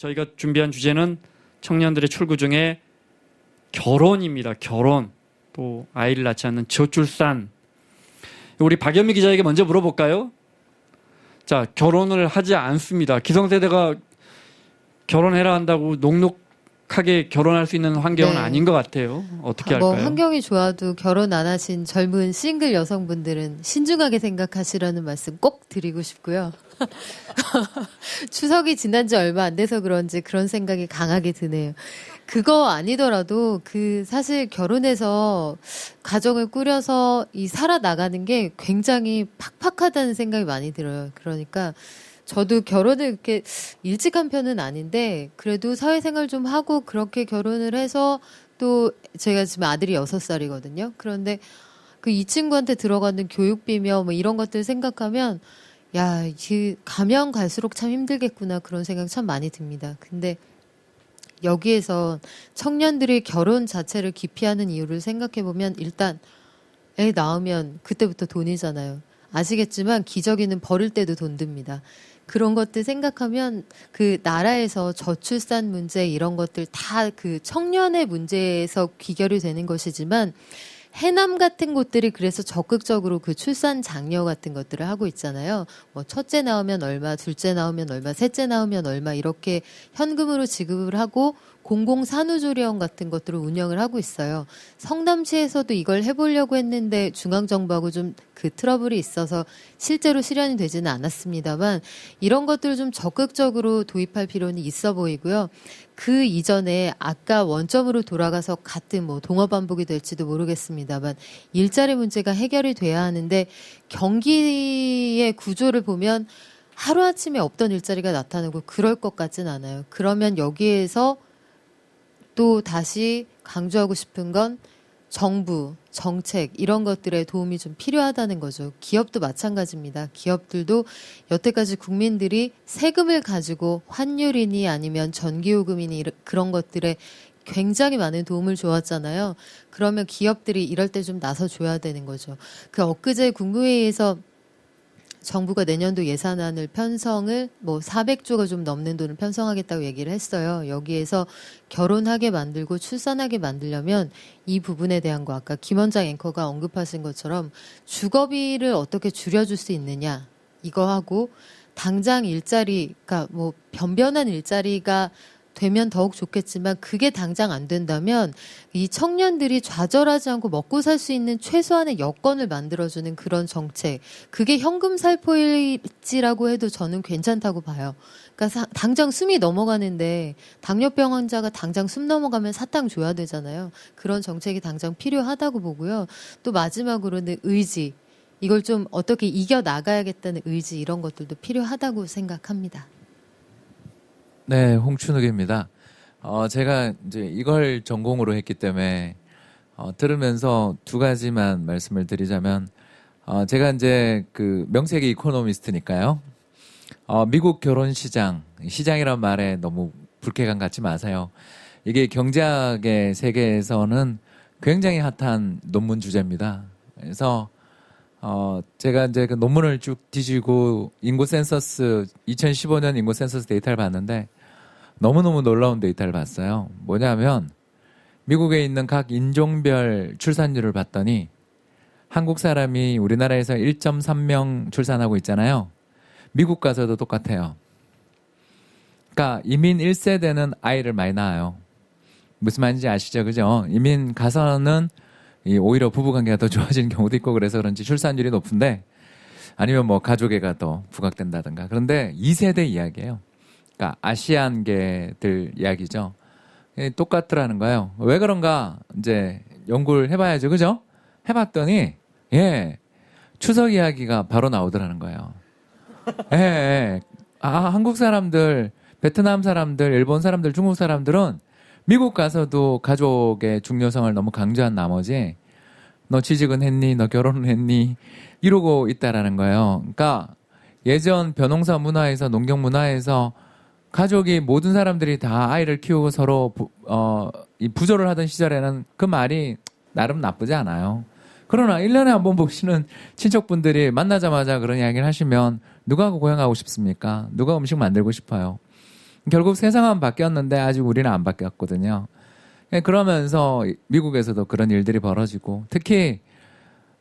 저희가 준비한 주제는 청년들의 출구 중에 결혼입니다. 결혼. 또 아이를 낳지 않는 저출산. 우리 박연미 기자에게 먼저 물어볼까요? 자, 결혼을 하지 않습니다. 기성세대가 결혼해라 한다고 녹록하게 결혼할 수 있는 환경은 네. 아닌 것 같아요. 어떻게 할까요? 환경이 좋아도 결혼 안 하신 젊은 싱글 여성분들은 신중하게 생각하시라는 말씀 꼭 드리고 싶고요. 추석이 지난 지 얼마 안 돼서 그런지 그런 생각이 강하게 드네요. 그거 아니더라도 사실 결혼해서 가정을 꾸려서 살아나가는 게 굉장히 팍팍하다는 생각이 많이 들어요. 그러니까 저도 결혼을 그렇게 일찍 한 편은 아닌데 그래도 사회생활 좀 하고 그렇게 결혼을 해서 또 제가 지금 아들이 6살이거든요. 그런데 이 친구한테 들어가는 교육비며 뭐 이런 것들 생각하면 야, 가면 갈수록 참 힘들겠구나 그런 생각 참 많이 듭니다. 근데 여기에서 청년들이 결혼 자체를 기피하는 이유를 생각해보면 일단 애 낳으면 그때부터 돈이잖아요. 아시겠지만 기저귀는 버릴 때도 돈 듭니다. 그런 것들 생각하면 나라에서 저출산 문제 이런 것들 다 청년의 문제에서 귀결이 되는 것이지만 해남 같은 곳들이 그래서 적극적으로 출산 장려 같은 것들을 하고 있잖아요. 뭐 첫째 나오면 얼마, 둘째 나오면 얼마, 셋째 나오면 얼마 이렇게 현금으로 지급을 하고 공공산후조리원 같은 것들을 운영을 하고 있어요. 성남시에서도 이걸 해보려고 했는데 중앙정부하고 좀 트러블이 있어서 실제로 실현이 되지는 않았습니다만 이런 것들을 좀 적극적으로 도입할 필요는 있어 보이고요. 그 이전에 아까 원점으로 돌아가서 같은 동업반복이 될지도 모르겠습니다만 일자리 문제가 해결이 돼야 하는데 경기의 구조를 보면 하루아침에 없던 일자리가 나타나고 그럴 것 같진 않아요. 그러면 여기에서 또 다시 강조하고 싶은 건 정부, 정책 이런 것들의 도움이 좀 필요하다는 거죠. 기업도 마찬가지입니다. 기업들도 여태까지 국민들이 세금을 가지고 환율이니 아니면 전기요금이니 그런 것들에 굉장히 많은 도움을 줘왔잖아요. 그러면 기업들이 이럴 때 좀 나서줘야 되는 거죠. 엊그제 국무회의에서 정부가 내년도 예산안을 편성을 400조가 좀 넘는 돈을 편성하겠다고 얘기를 했어요. 여기에서 결혼하게 만들고 출산하게 만들려면 이 부분에 대한 거 아까 김 원장 앵커가 언급하신 것처럼 주거비를 어떻게 줄여줄 수 있느냐 이거 하고 당장 일자리 그러니까 변변한 일자리가 되면 더욱 좋겠지만 그게 당장 안 된다면 이 청년들이 좌절하지 않고 먹고 살 수 있는 최소한의 여건을 만들어주는 그런 정책 그게 현금 살포일지라고 해도 저는 괜찮다고 봐요. 그러니까 당장 숨이 넘어가는데 당뇨병 환자가 당장 숨 넘어가면 사탕 줘야 되잖아요. 그런 정책이 당장 필요하다고 보고요. 또 마지막으로는 의지 이걸 좀 어떻게 이겨나가야겠다는 의지 이런 것들도 필요하다고 생각합니다. 네, 홍춘욱입니다. 제가 이제 이걸 전공으로 했기 때문에 들으면서 두 가지만 말씀을 드리자면 제가 이제 명색이 이코노미스트니까요. 미국 결혼 시장이란 말에 너무 불쾌감 갖지 마세요. 이게 경제학의 세계에서는 굉장히 핫한 논문 주제입니다. 그래서 제가 이제 논문을 쭉 뒤지고 인구 센서스 2015년 인구 센서스 데이터를 봤는데 너무너무 놀라운 데이터를 봤어요. 뭐냐면 미국에 있는 각 인종별 출산율을 봤더니 한국 사람이 우리나라에서 1.3명 출산하고 있잖아요. 미국 가서도 똑같아요. 그러니까 이민 1세대는 아이를 많이 낳아요. 무슨 말인지 아시죠? 그죠? 이민 가서는 오히려 부부관계가 더 좋아지는 경우도 있고 그래서 그런지 출산율이 높은데 아니면 가족애가 더 부각된다든가. 그런데 2세대 이야기예요. 그러니까 아시안계들 이야기죠. 똑같더라는 거예요. 왜 그런가 이제 연구를 해봐야죠. 그죠? 해봤더니 추석 이야기가 바로 나오더라는 거예요. 한국 사람들, 베트남 사람들, 일본 사람들, 중국 사람들은 미국 가서도 가족의 중요성을 너무 강조한 나머지 너 취직은 했니? 너 결혼은 했니? 이러고 있다라는 거예요. 그러니까 예전 벼농사 문화에서 농경 문화에서 가족이 모든 사람들이 다 아이를 키우고 서로 부조를 하던 시절에는 그 말이 나름 나쁘지 않아요. 그러나 1년에 한 번 보시는 친척분들이 만나자마자 그런 이야기를 하시면 누가 고향 가고 싶습니까? 누가 음식 만들고 싶어요? 결국 세상은 바뀌었는데 아직 우리는 안 바뀌었거든요. 그러면서 미국에서도 그런 일들이 벌어지고 특히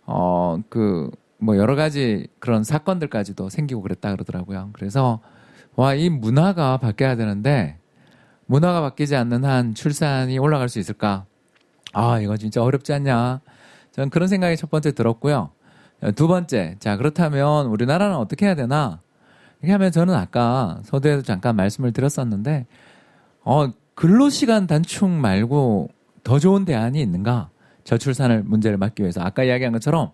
뭐 여러 가지 그런 사건들까지도 생기고 그랬다 그러더라고요. 그래서 와, 이 문화가 바뀌어야 되는데 문화가 바뀌지 않는 한 출산이 올라갈 수 있을까? 아, 이거 진짜 어렵지 않냐? 저는 그런 생각이 첫 번째 들었고요. 두 번째, 자, 그렇다면 우리나라는 어떻게 해야 되나? 이렇게 하면 저는 아까 서두에도 잠깐 말씀을 드렸었는데, 근로시간 단축 말고 더 좋은 대안이 있는가? 저출산을 문제를 막기 위해서. 아까 이야기한 것처럼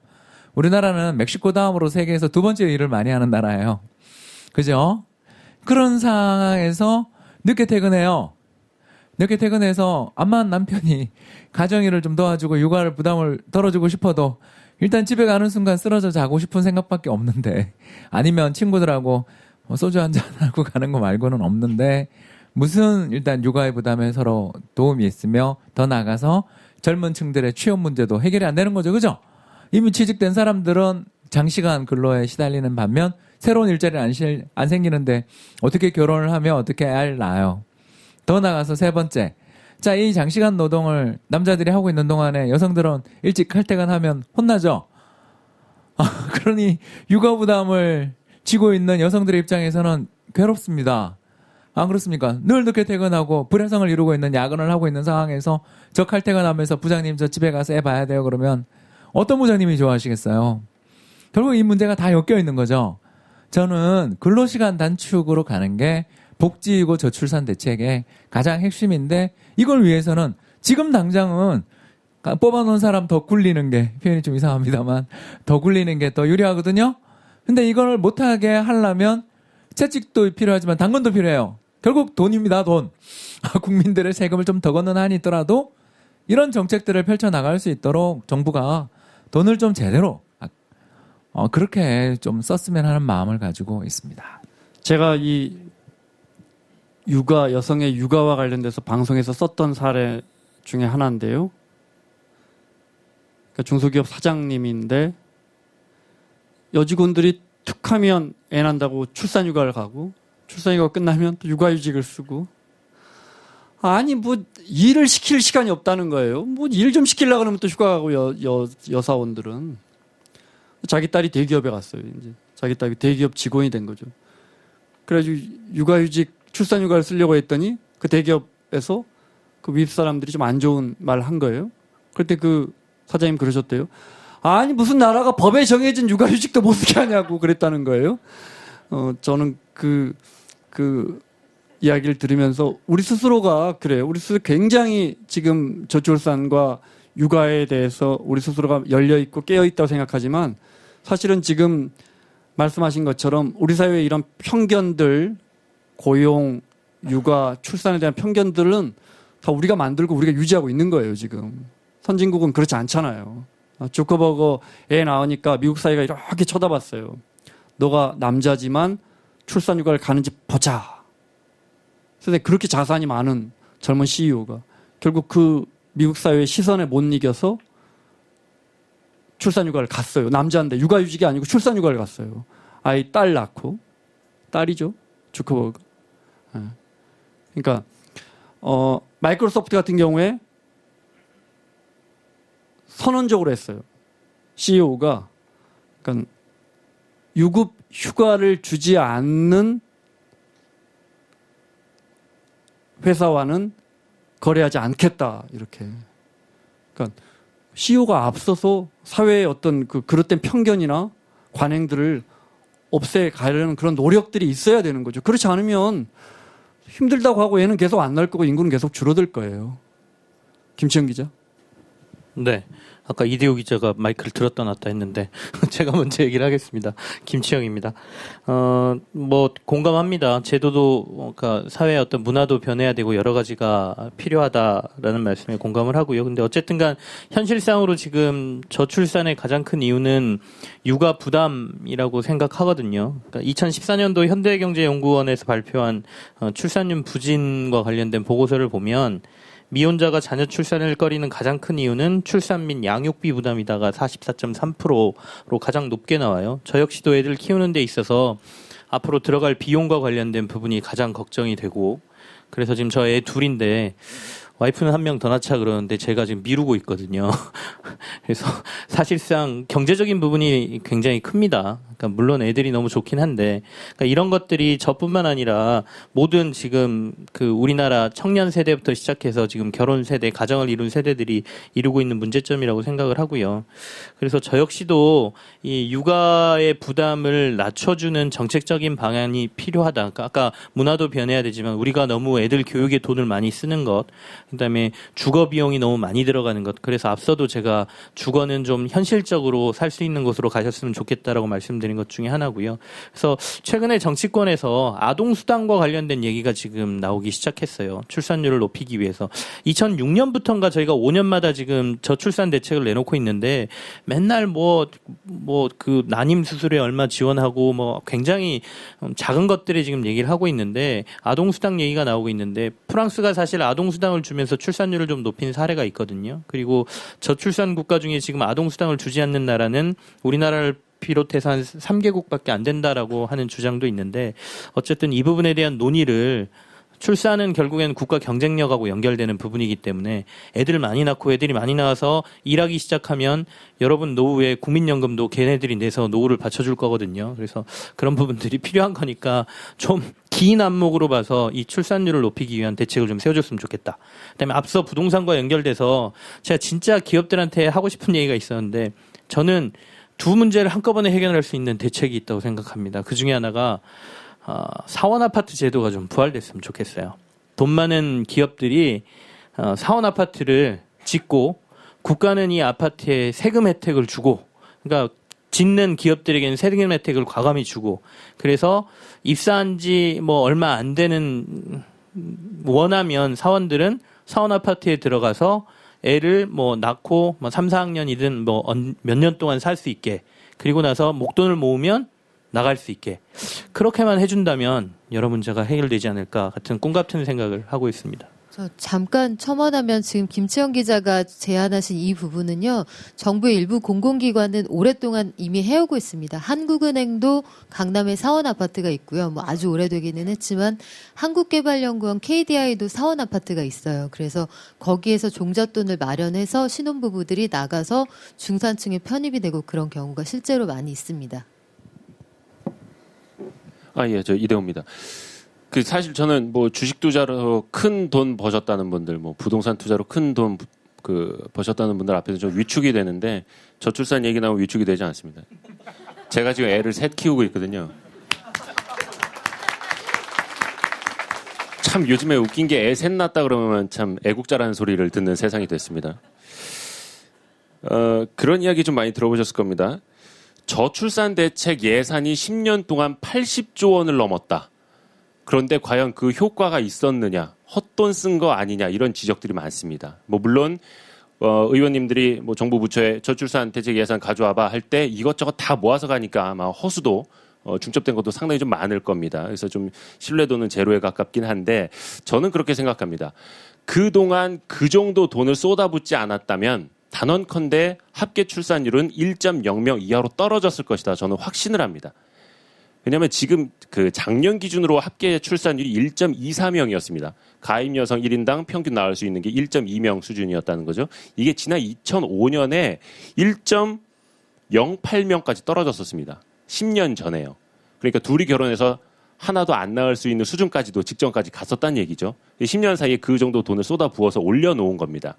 우리나라는 멕시코 다음으로 세계에서 두 번째 일을 많이 하는 나라예요. 그죠? 그런 상황에서 늦게 퇴근해요. 늦게 퇴근해서 암만 남편이 가정일을 좀 도와주고 육아를 부담을 덜어주고 싶어도 일단 집에 가는 순간 쓰러져 자고 싶은 생각밖에 없는데, 아니면 친구들하고 소주 한잔하고 가는 거 말고는 없는데, 무슨 일단 육아의 부담에 서로 도움이 있으며 더 나아가서 젊은 층들의 취업 문제도 해결이 안 되는 거죠. 그죠? 이미 취직된 사람들은 장시간 근로에 시달리는 반면 새로운 일자리는 안 생기는데 어떻게 결혼을 하며 어떻게 애를 낳아요. 더 나아가서 세 번째, 자, 이 장시간 노동을 남자들이 하고 있는 동안에 여성들은 일찍 칼퇴근하면 혼나죠. 그러니 육아 부담을 지고 있는 여성들의 입장에서는 괴롭습니다. 안 그렇습니까? 늘 늦게 퇴근하고 불행성을 이루고 있는 야근을 하고 있는 상황에서 저 칼퇴근하면서 부장님 저 집에 가서 애 봐야 돼요 그러면 어떤 부장님이 좋아하시겠어요? 결국 이 문제가 다 엮여 있는 거죠. 저는 근로시간 단축으로 가는 게 복지이고 저출산 대책의 가장 핵심인데, 이걸 위해서는 지금 당장은 뽑아놓은 사람 더 굴리는 게, 표현이 좀 이상합니다만 더 굴리는 게 더 유리하거든요. 근데 이걸 못하게 하려면 채찍도 필요하지만 당근도 필요해요. 결국 돈입니다. 돈. 국민들의 세금을 좀 더 걷는 한이 있더라도 이런 정책들을 펼쳐나갈 수 있도록 정부가 돈을 좀 제대로 그렇게 좀 썼으면 하는 마음을 가지고 있습니다. 제가 이 여성의 육아와 관련돼서 방송에서 썼던 사례 중에 하나인데요. 그러니까 중소기업 사장님인데 여직원들이 툭 하면 애 난다고 출산휴가를 가고, 출산휴가 끝나면 또 육아휴직을 쓰고, 아니 뭐 일을 시킬 시간이 없다는 거예요. 뭐 일 좀 시키려고 그러면 또 휴가 가고 여사원들은. 자기 딸이 대기업에 갔어요. 이제 자기 딸이 대기업 직원이 된 거죠. 그래가지고 육아휴직 출산휴가를 쓰려고 했더니 그 대기업에서 그 윗사람들이 좀 안 좋은 말을 한 거예요. 그때 그 사장님 그러셨대요. 아니 무슨 나라가 법에 정해진 육아휴직도 못 쓰게 하냐고 그랬다는 거예요. 저는 그 이야기를 들으면서 우리 스스로가 그래요. 우리 스스로 굉장히 지금 저출산과 육아에 대해서 우리 스스로가 열려있고 깨어있다고 생각하지만, 사실은 지금 말씀하신 것처럼 우리 사회의 이런 편견들, 고용, 육아, 출산에 대한 편견들은 다 우리가 만들고 우리가 유지하고 있는 거예요. 지금 선진국은 그렇지 않잖아요. 주커버거 애 낳으니까 미국 사회가 이렇게 쳐다봤어요. 너가 남자지만 출산휴가를 가는지 보자. 그래서 그렇게 자산이 많은 젊은 CEO가 결국 그 미국 사회의 시선에 못 이겨서 출산휴가를 갔어요. 남자인데 육아휴직이 아니고 출산휴가를 갔어요. 아이 딸 낳고, 딸이죠. 주커버그. 그러니까 마이크로소프트 같은 경우에 선언적으로 했어요. CEO가 그러니까 유급 휴가를 주지 않는 회사와는 거래하지 않겠다, 이렇게. 그러니까 CEO가 앞서서 사회의 어떤 그 그릇된 편견이나 관행들을 없애가려는 그런 노력들이 있어야 되는 거죠. 그렇지 않으면 힘들다고 하고 얘는 계속 안 날 거고 인구는 계속 줄어들 거예요. 김치영 기자. 네. 아까 이대호 기자가 마이크를 들었다 놨다 했는데 제가 먼저 얘기를 하겠습니다. 김치영입니다. 뭐 공감합니다. 제도도 그러니까 사회의 어떤 문화도 변해야 되고 여러 가지가 필요하다라는 말씀에 공감을 하고요. 근데 어쨌든간 현실상으로 지금 저출산의 가장 큰 이유는 육아 부담이라고 생각하거든요. 그러니까 2014년도 현대경제연구원에서 발표한 출산율 부진과 관련된 보고서를 보면 미혼자가 자녀 출산을 꺼리는 가장 큰 이유는 출산 및 양육비 부담이다가 44.3%로 가장 높게 나와요. 저 역시도 애들 키우는 데 있어서 앞으로 들어갈 비용과 관련된 부분이 가장 걱정이 되고 그래서 지금 저 애 둘인데 와이프는 한 명 더 낳자 그러는데 제가 지금 미루고 있거든요. 그래서 사실상 경제적인 부분이 굉장히 큽니다. 그러니까 물론 애들이 너무 좋긴 한데 그러니까 이런 것들이 저뿐만 아니라 모든 지금 그 우리나라 청년 세대부터 시작해서 지금 결혼 세대, 가정을 이룬 세대들이 이루고 있는 문제점이라고 생각을 하고요. 그래서 저 역시도 이 육아의 부담을 낮춰주는 정책적인 방안이 필요하다. 그러니까 아까 문화도 변해야 되지만 우리가 너무 애들 교육에 돈을 많이 쓰는 것, 그다음에 주거 비용이 너무 많이 들어가는 것. 그래서 앞서도 제가 주거는 좀 현실적으로 살 수 있는 곳으로 가셨으면 좋겠다라고 말씀드린 것 중에 하나고요. 그래서 최근에 정치권에서 아동 수당과 관련된 얘기가 지금 나오기 시작했어요. 출산율을 높이기 위해서 2006년부터인가 저희가 5년마다 지금 저출산 대책을 내놓고 있는데 맨날 그 난임 수술에 얼마 지원하고 뭐 굉장히 작은 것들에 지금 얘기를 하고 있는데 아동 수당 얘기가 나오고 있는데 프랑스가 사실 아동 수당을 주면서 출산율을 좀 높인 사례가 있거든요. 그리고 저출산 국가 중에 지금 아동 수당을 주지 않는 나라는 우리나라를 비롯해서 한 3개국밖에 안 된다라고 하는 주장도 있는데 어쨌든 이 부분에 대한 논의를 출산은 결국엔 국가 경쟁력하고 연결되는 부분이기 때문에 애들을 많이 낳고 애들이 많이 낳아서 일하기 시작하면 여러분 노후에 국민연금도 걔네들이 내서 노후를 받쳐줄 거거든요. 그래서 그런 부분들이 필요한 거니까 좀 긴 안목으로 봐서 이 출산율을 높이기 위한 대책을 좀 세워줬으면 좋겠다. 그다음에 앞서 부동산과 연결돼서 제가 진짜 기업들한테 하고 싶은 얘기가 있었는데 저는 두 문제를 한꺼번에 해결할 수 있는 대책이 있다고 생각합니다. 그 중에 하나가 사원 아파트 제도가 좀 부활됐으면 좋겠어요. 돈 많은 기업들이 사원 아파트를 짓고 국가는 이 아파트에 세금 혜택을 주고 그러니까 짓는 기업들에게는 세금 혜택을 과감히 주고 그래서 입사한 지 뭐 얼마 안 되는 원하면 사원들은 사원 아파트에 들어가서 애를 뭐 낳고 뭐 3, 4학년이든 뭐 몇 년 동안 살 수 있게 그리고 나서 목돈을 모으면 나갈 수 있게 그렇게만 해준다면 여러 문제가 해결되지 않을까 같은 꿈 같은 생각을 하고 있습니다. 저 잠깐 첨언하면 지금 김치영 기자가 제안하신 이 부분은요. 정부의 일부 공공기관은 오랫동안 이미 해오고 있습니다. 한국은행도 강남에 사원 아파트가 있고요. 뭐 아주 오래되기는 했지만 한국개발연구원 KDI도 사원 아파트가 있어요. 그래서 거기에서 종잣돈을 마련해서 신혼부부들이 나가서 중산층에 편입이 되고 그런 경우가 실제로 많이 있습니다. 예, 저 이대호입니다. 그 사실 저는 뭐 주식 투자로 큰 돈 버셨다는 분들, 뭐 부동산 투자로 큰 돈 버셨다는 분들 앞에서 좀 위축이 되는데 저출산 얘기 나오면 위축이 되지 않습니다. 제가 지금 애를 셋 키우고 있거든요. 참 요즘에 웃긴 게 애 셋 낳았다 그러면 참 애국자라는 소리를 듣는 세상이 됐습니다. 그런 이야기 좀 많이 들어보셨을 겁니다. 저출산 대책 예산이 10년 동안 80조 원을 넘었다. 그런데 과연 그 효과가 있었느냐, 헛돈 쓴 거 아니냐 이런 지적들이 많습니다. 뭐 물론 의원님들이 뭐 정부 부처에 저출산 대책 예산 가져와봐 할 때 이것저것 다 모아서 가니까 아마 허수도 중첩된 것도 상당히 좀 많을 겁니다. 그래서 좀 신뢰도는 제로에 가깝긴 한데 저는 그렇게 생각합니다. 그동안 그 정도 돈을 쏟아붓지 않았다면 단언컨대 합계 출산율은 1.00 이하로 떨어졌을 것이다. 저는 확신을 합니다. 왜냐하면 지금 그 작년 기준으로 합계 출산율이 1.24명이었습니다. 가임 여성 1인당 평균 낳을 수 있는 게 1.2명 수준이었다는 거죠. 이게 지난 2005년에 1.08명까지 떨어졌었습니다. 10년 전에요. 그러니까 둘이 결혼해서 하나도 안 낳을 수 있는 수준까지도 직전까지 갔었다는 얘기죠. 10년 사이에 그 정도 돈을 쏟아 부어서 올려놓은 겁니다.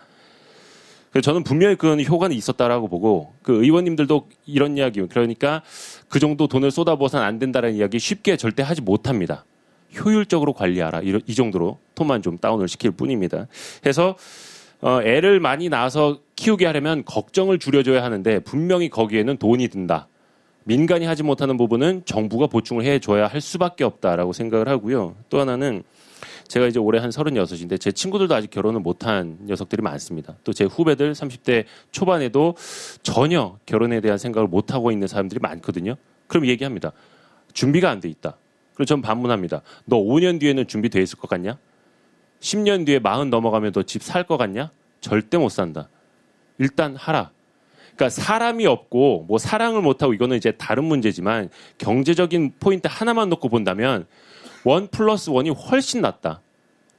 그래서 저는 분명히 그런 효과는 있었다라고 보고 그 의원님들도 이런 이야기 그러니까 그 정도 돈을 쏟아부어서는 안 된다는 이야기 쉽게 절대 하지 못합니다. 효율적으로 관리하라 이 정도로 톤만 좀 다운을 시킬 뿐입니다. 해서 애를 많이 낳아서 키우게 하려면 걱정을 줄여줘야 하는데 분명히 거기에는 돈이 든다. 민간이 하지 못하는 부분은 정부가 보충을 해줘야 할 수밖에 없다라고 생각을 하고요. 또 하나는 제가 이제 올해 한 36인데 제 친구들도 아직 결혼을 못한 녀석들이 많습니다. 또 제 후배들 30대 초반에도 전혀 결혼에 대한 생각을 못하고 있는 사람들이 많거든요. 그럼 얘기합니다. 준비가 안 돼 있다. 그럼 전 반문합니다. 너 5년 뒤에는 준비돼 있을 것 같냐? 10년 뒤에 40 넘어가면 너 집 살 것 같냐? 절대 못 산다. 일단 하라. 그러니까 사람이 없고 뭐 사랑을 못하고 이거는 이제 다른 문제지만 경제적인 포인트 하나만 놓고 본다면 1+1이 훨씬 낫다.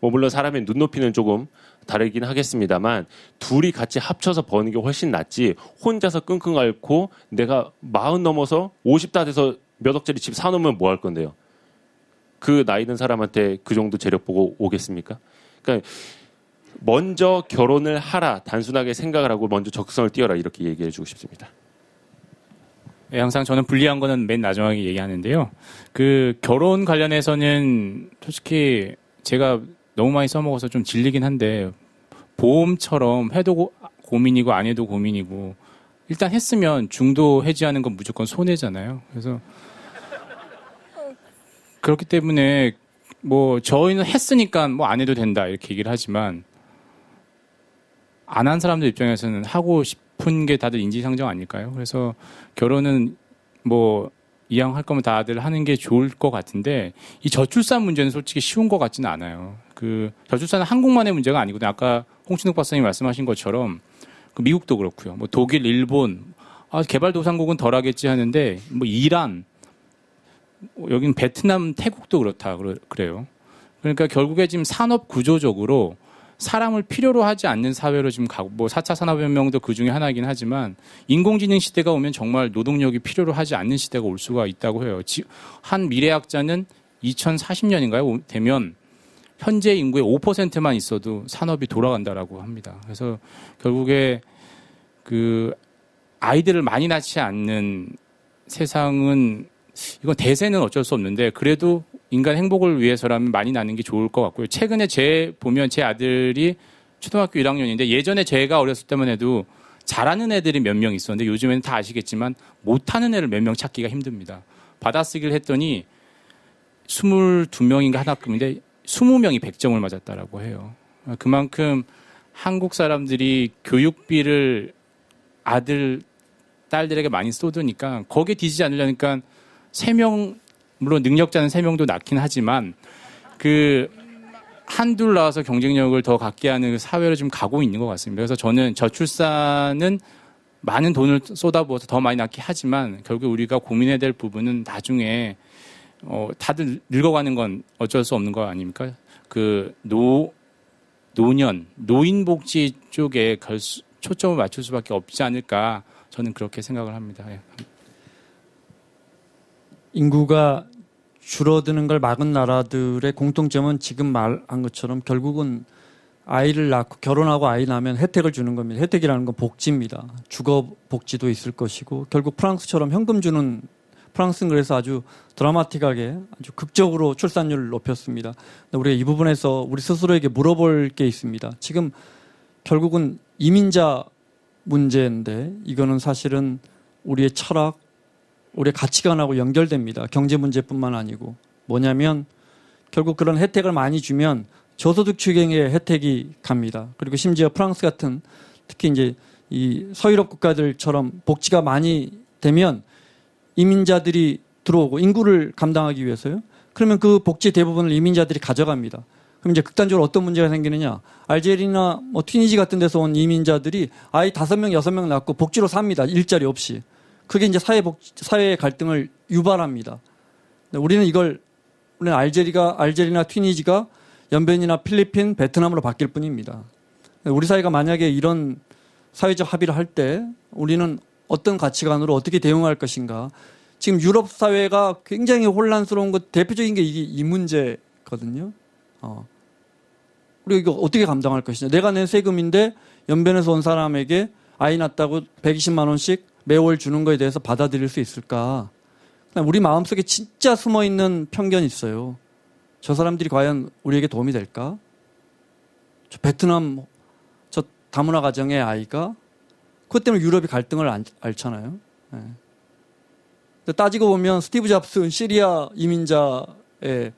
뭐 물론 사람의 눈높이는 조금 다르긴 하겠습니다만 둘이 같이 합쳐서 버는 게 훨씬 낫지 혼자서 끙끙 앓고 내가 40 넘어서 50다 돼서 몇 억짜리 집 사놓으면 뭐 할 건데요. 그 나이 든 사람한테 그 정도 재력 보고 오겠습니까? 그러니까 먼저 결혼을 하라 단순하게 생각을 하고 먼저 적성을 띄워라 이렇게 얘기해 주고 싶습니다. 예, 항상 저는 불리한 거는 맨 마지막에 얘기하는데요. 그 결혼 관련해서는 솔직히 제가 너무 많이 써먹어서 좀 질리긴 한데 보험처럼 해도 고민이고 안 해도 고민이고 일단 했으면 중도 해지하는 건 무조건 손해잖아요. 그래서 그렇기 때문에 뭐 저희는 했으니까 뭐 안 해도 된다 이렇게 얘기를 하지만 안 한 사람들 입장에서는 하고 싶은 게 다들 인지상정 아닐까요? 그래서 결혼은 뭐 이왕 할 거면 다들 하는 게 좋을 것 같은데 이 저출산 문제는 솔직히 쉬운 것 같지는 않아요. 그 저출산은 한국만의 문제가 아니거든요. 아까 홍춘욱 박사님 말씀하신 것처럼 그 미국도 그렇고요. 뭐 독일, 일본, 개발도상국은 덜하겠지 하는데 뭐 이란, 여긴 베트남, 태국도 그렇다 그래요. 그러니까 결국에 지금 산업 구조적으로 사람을 필요로 하지 않는 사회로 지금 가고 뭐 4차 산업혁명도 그 중에 하나이긴 하지만 인공지능 시대가 오면 정말 노동력이 필요로 하지 않는 시대가 올 수가 있다고 해요. 한 미래학자는 2040년인가요? 되면 현재 인구의 5%만 있어도 산업이 돌아간다라고 합니다. 그래서 결국에 그 아이들을 많이 낳지 않는 세상은 이건 대세는 어쩔 수 없는데 그래도 인간 행복을 위해서라면 많이 낳는 게 좋을 것 같고요. 최근에 보면 제 아들이 초등학교 1학년인데 예전에 제가 어렸을 때만 해도 잘하는 애들이 몇 명 있었는데 요즘에는 다 아시겠지만 못하는 애를 몇 명 찾기가 힘듭니다. 받아쓰기를 했더니 22명인가 한 학급인데 20명이 100점을 맞았다라고 해요. 그만큼 한국 사람들이 교육비를 아들, 딸들에게 많이 쏟으니까 거기에 뒤지지 않으려니까 3명 물론 능력자는 3명도 낳긴 하지만 그 한둘 나와서 경쟁력을 더 갖게 하는 사회로 지금 가고 있는 것 같습니다. 그래서 저는 저출산은 많은 돈을 쏟아부어서 더 많이 낳긴 하지만 결국 우리가 고민해야 될 부분은 나중에 다들 늙어가는 건 어쩔 수 없는 거 아닙니까? 그 노인복지 쪽에 초점을 맞출 수밖에 없지 않을까 저는 그렇게 생각을 합니다. 예. 인구가 줄어드는 걸 막은 나라들의 공통점은 지금 말한 것처럼 결국은 아이를 낳고 결혼하고 아이 낳으면 혜택을 주는 겁니다. 혜택이라는 건 복지입니다. 주거 복지도 있을 것이고 결국 프랑스처럼 현금 주는 프랑스는 그래서 아주 드라마틱하게 아주 극적으로 출산율을 높였습니다. 우리가 이 부분에서 우리 스스로에게 물어볼 게 있습니다. 지금 결국은 이민자 문제인데 이거는 사실은 우리의 철학 우리의 가치관하고 연결됩니다. 경제 문제뿐만 아니고 뭐냐면 결국 그런 혜택을 많이 주면 저소득 추경의 혜택이 갑니다. 그리고 심지어 프랑스 같은 특히 이제 이 서유럽 국가들처럼 복지가 많이 되면 이민자들이 들어오고 인구를 감당하기 위해서요. 그러면 그 복지 대부분을 이민자들이 가져갑니다. 그럼 이제 극단적으로 어떤 문제가 생기느냐? 알제리나 뭐 튀니지 같은 데서 온 이민자들이 아이 5명, 6명 낳고 복지로 삽니다. 일자리 없이. 그게 이제 사회의 갈등을 유발합니다. 우리는 알제리나 튀니지가 연변이나 필리핀, 베트남으로 바뀔 뿐입니다. 우리 사회가 만약에 이런 사회적 합의를 할 때 우리는 어떤 가치관으로 어떻게 대응할 것인가. 지금 유럽 사회가 굉장히 혼란스러운 것 대표적인 게 이 문제거든요. 우리가 이거 어떻게 감당할 것이냐. 내가 낸 세금인데 연변에서 온 사람에게 아이 낳았다고 120만 원씩 매월 주는 거에 대해서 받아들일 수 있을까? 우리 마음속에 진짜 숨어있는 편견이 있어요. 저 사람들이 과연 우리에게 도움이 될까? 저 베트남 저 다문화 가정의 아이가 그것 때문에 유럽이 갈등을 앓잖아요. 네. 따지고 보면 스티브 잡스는 시리아 이민자의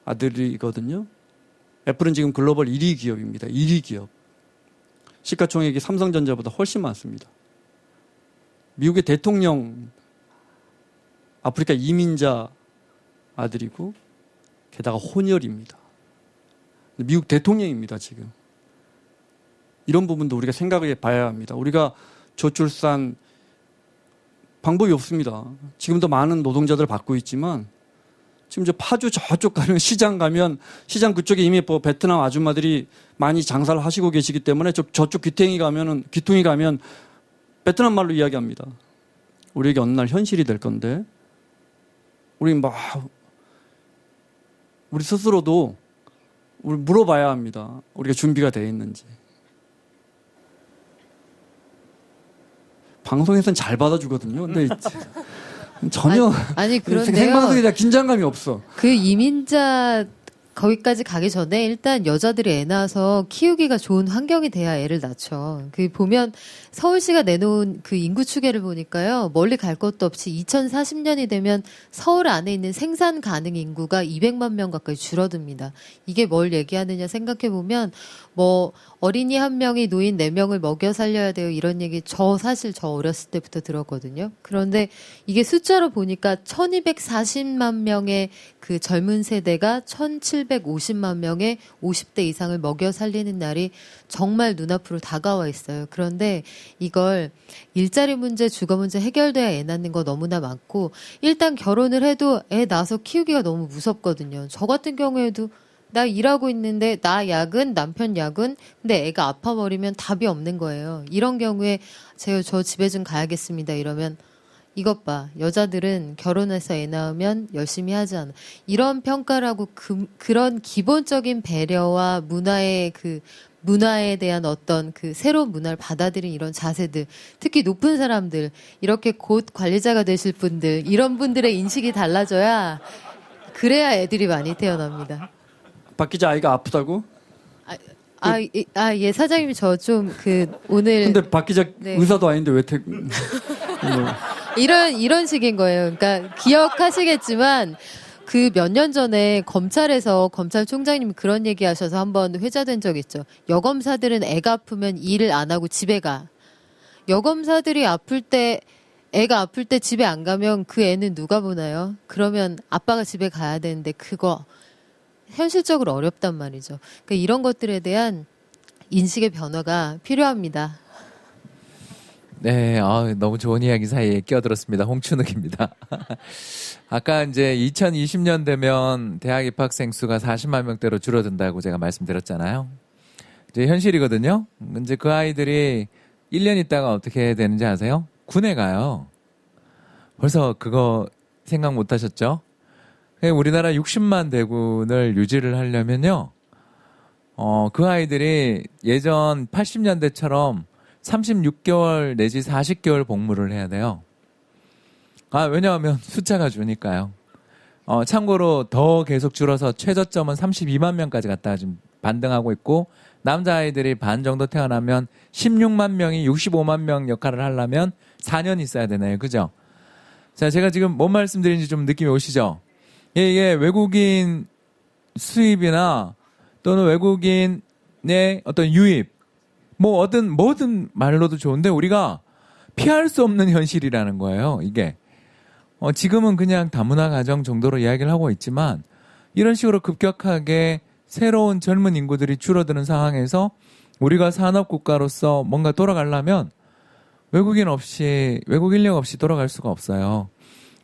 아들이거든요. 애플은 지금 글로벌 1위 기업입니다. 1위 기업. 시가총액이 삼성전자보다 훨씬 많습니다. 미국의 대통령 아프리카 이민자 아들이고 게다가 혼혈입니다. 미국 대통령입니다. 지금. 이런 부분도 우리가 생각해 봐야 합니다. 우리가 저출산 방법이 없습니다. 지금도 많은 노동자들 받고 있지만 지금 저 파주 저쪽 가면 시장 가면 시장 그쪽에 이미 뭐 베트남 아줌마들이 많이 장사를 하시고 계시기 때문에 저쪽 귀퉁이 가면 베트남 말로 이야기합니다. 우리에게 어느 날 현실이 될 건데 우리 스스로도 우리 물어봐야 합니다. 우리가 준비가 되어 있는지. 방송에서는 잘 받아주거든요. 근데 전혀 아니 그런데요. 생방송에 대한 긴장감이 없어. 그 이민자 거기까지 가기 전에 일단 여자들이 애 낳아서 키우기가 좋은 환경이 돼야 애를 낳죠. 그 보면 서울시가 내놓은 그 인구 추계를 보니까요. 멀리 갈 것도 없이 2040년이 되면 서울 안에 있는 생산 가능 인구가 200만 명 가까이 줄어듭니다. 이게 뭘 얘기하느냐 생각해 보면 뭐 어린이 1명이 노인 4명을 먹여 살려야 돼요. 이런 얘기 사실 저 어렸을 때부터 들었거든요. 그런데 이게 숫자로 보니까 1240만 명의 그 젊은 세대가 1750만 명의 50대 이상을 먹여 살리는 날이 정말 눈앞으로 다가와 있어요. 그런데 이걸 일자리 문제, 주거 문제 해결돼야 애 낳는 거 너무나 많고 일단 결혼을 해도 애 낳아서 키우기가 너무 무섭거든요. 저 같은 경우에도 나 일하고 있는데 나 야근, 남편 야근, 근데 애가 아파버리면 답이 없는 거예요. 이런 경우에 저 집에 좀 가야겠습니다. 이러면 이것 봐. 여자들은 결혼해서 애 낳으면 열심히 하지 않아. 이런 평가를 하고 그런 기본적인 배려와 문화에 대한 어떤 그 새로운 문화를 받아들인 이런 자세들, 특히 높은 사람들, 이렇게 곧 관리자가 되실 분들, 이런 분들의 인식이 달라져야 그래야 애들이 많이 태어납니다. 박 기자 아이가 아프다고? 예, 사장님이 저 좀 오늘. 근데 박 기자 네. 의사도 아닌데 왜 이런 식인 거예요. 그러니까 기억하시겠지만 그 몇 년 전에 검찰에서 검찰총장님이 그런 얘기 하셔서 한번 회자된 적 있죠. 여검사들은 애가 아프면 일을 안 하고 집에 가. 여검사들이 애가 아플 때 집에 안 가면 그 애는 누가 보나요? 그러면 아빠가 집에 가야 되는데 그거 현실적으로 어렵단 말이죠. 그러니까 이런 것들에 대한 인식의 변화가 필요합니다. 네, 너무 좋은 이야기 사이에 끼어들었습니다. 홍춘욱입니다. 아까 이제 2020년 되면 대학 입학생 수가 40만 명대로 줄어든다고 제가 말씀드렸잖아요. 이제 현실이거든요. 이제 그 아이들이 1년 있다가 어떻게 되는지 아세요? 군에 가요. 벌써 그거 생각 못 하셨죠? 우리나라 60만 대군을 유지를 하려면요. 그 아이들이 예전 80년대처럼 36개월 내지 40개월 복무를 해야 돼요. 왜냐하면 숫자가 주니까요. 참고로 더 계속 줄어서 최저점은 32만 명까지 갔다가 지금 반등하고 있고, 남자아이들이 반 정도 태어나면 16만 명이 65만 명 역할을 하려면 4년 있어야 되네요. 그죠? 자, 제가 지금 뭔 말씀드리는지 좀 느낌이 오시죠? 이게 외국인 수입이나 또는 외국인의 어떤 유입, 뭐든 말로도 좋은데 우리가 피할 수 없는 현실이라는 거예요. 이게 지금은 그냥 다문화 가정 정도로 이야기를 하고 있지만 이런 식으로 급격하게 새로운 젊은 인구들이 줄어드는 상황에서 우리가 산업국가로서 뭔가 돌아가려면 외국 인력 없이 돌아갈 수가 없어요.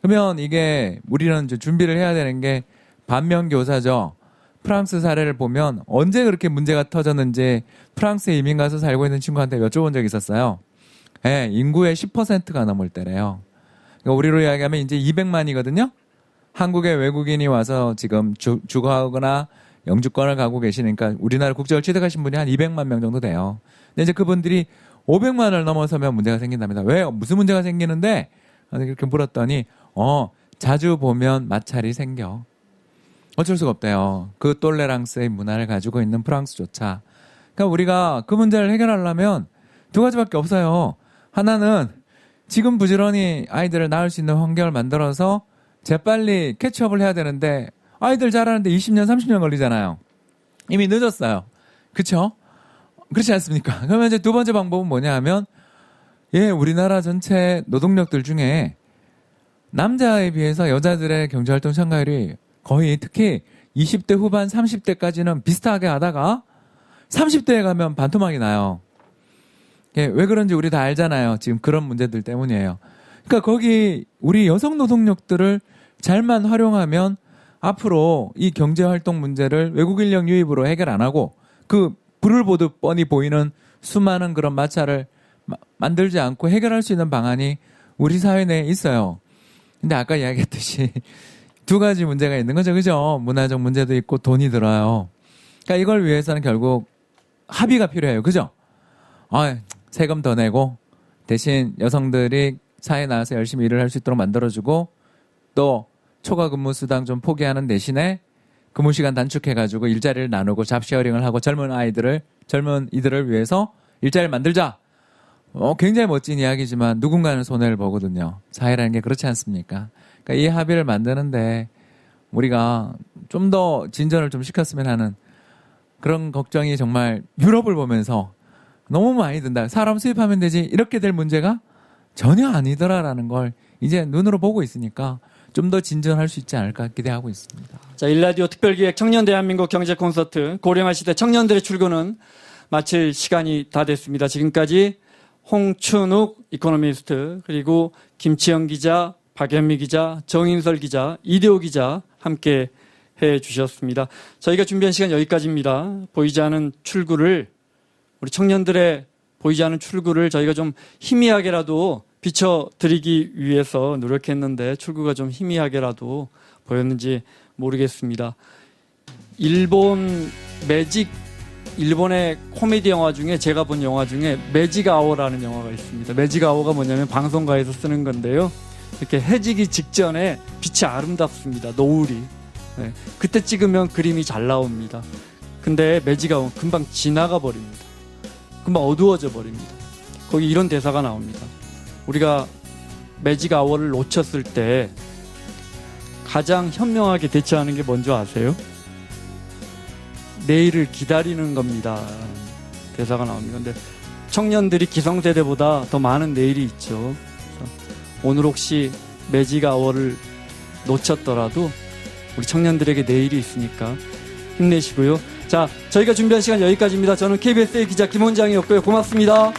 그러면 이게 우리는 준비를 해야 되는 게 반면교사죠. 프랑스 사례를 보면 언제 그렇게 문제가 터졌는지 프랑스에 이민 가서 살고 있는 친구한테 여쭤본 적이 있었어요. 네, 인구의 10%가 넘을 때래요. 그러니까 우리로 이야기하면 이제 200만이거든요. 한국에 외국인이 와서 지금 주거하거나 영주권을 가고 계시니까 우리나라 국적을 취득하신 분이 한 200만 명 정도 돼요. 근데 이제 그분들이 500만을 넘어서면 문제가 생긴답니다. 왜? 무슨 문제가 생기는데? 이렇게 물었더니 자주 보면 마찰이 생겨. 어쩔 수가 없대요. 그 똘레랑스의 문화를 가지고 있는 프랑스조차. 그러니까 우리가 그 문제를 해결하려면 두 가지밖에 없어요. 하나는 지금 부지런히 아이들을 낳을 수 있는 환경을 만들어서 재빨리 캐치업을 해야 되는데 아이들 자라는데 20년, 30년 걸리잖아요. 이미 늦었어요. 그렇죠? 그렇지 않습니까? 그러면 이제 두 번째 방법은 뭐냐 하면 우리나라 전체 노동력들 중에 남자에 비해서 여자들의 경제활동 참가율이 거의 특히 20대 후반 30대까지는 비슷하게 하다가 30대에 가면 반토막이 나요. 왜 그런지 우리 다 알잖아요. 지금 그런 문제들 때문이에요. 그러니까 거기 우리 여성 노동력들을 잘만 활용하면 앞으로 이 경제활동 문제를 외국 인력 유입으로 해결 안 하고 그 불을 보듯 뻔히 보이는 수많은 그런 마찰을 만들지 않고 해결할 수 있는 방안이 우리 사회 내에 있어요. 근데 아까 이야기했듯이 두 가지 문제가 있는 거죠. 그죠? 문화적 문제도 있고 돈이 들어요. 그러니까 이걸 위해서는 결국 합의가 필요해요. 그죠? 세금 더 내고 대신 여성들이 사회에 나와서 열심히 일을 할 수 있도록 만들어주고 또 초과 근무 수당 좀 포기하는 대신에 근무 시간 단축해가지고 일자리를 나누고 잡쉐어링을 하고 젊은 이들을 위해서 일자리를 만들자. 굉장히 멋진 이야기지만 누군가는 손해를 보거든요. 사회라는 게 그렇지 않습니까? 그러니까 이 합의를 만드는데 우리가 좀 더 진전을 좀 시켰으면 하는 그런 걱정이 정말 유럽을 보면서 너무 많이 든다. 사람 수입하면 되지 이렇게 될 문제가 전혀 아니더라라는 걸 이제 눈으로 보고 있으니까 좀 더 진전할 수 있지 않을까 기대하고 있습니다. 자, 일라디오 특별기획 청년 대한민국 경제 콘서트 고령화 시대 청년들의 출근은 마칠 시간이 다 됐습니다. 지금까지 홍춘욱 이코노미스트 그리고 김치영 기자, 박연미 기자, 정인설 기자, 이대호 기자 함께 해주셨습니다. 저희가 준비한 시간 여기까지입니다. 보이지 않는 출구를 우리 청년들의 보이지 않는 출구를 저희가 좀 희미하게라도 비춰드리기 위해서 노력했는데 출구가 좀 희미하게라도 보였는지 모르겠습니다. 일본의 코미디 영화 중에 제가 본 영화 중에 매직 아워라는 영화가 있습니다. 매직 아워가 뭐냐면 방송가에서 쓰는 건데요. 이렇게 해지기 직전에 빛이 아름답습니다. 노을이. 네. 그때 찍으면 그림이 잘 나옵니다. 근데 매직 아워 금방 지나가 버립니다. 금방 어두워져 버립니다. 거기 이런 대사가 나옵니다. 우리가 매직 아워를 놓쳤을 때 가장 현명하게 대처하는 게 뭔지 아세요? 내일을 기다리는 겁니다. 대사가 나옵니다. 근데 청년들이 기성세대보다 더 많은 내일이 있죠. 오늘 혹시 매직 아워를 놓쳤더라도 우리 청년들에게 내일이 있으니까 힘내시고요. 자, 저희가 준비한 시간 여기까지입니다. 저는 KBS의 기자 김원장이었고요. 고맙습니다.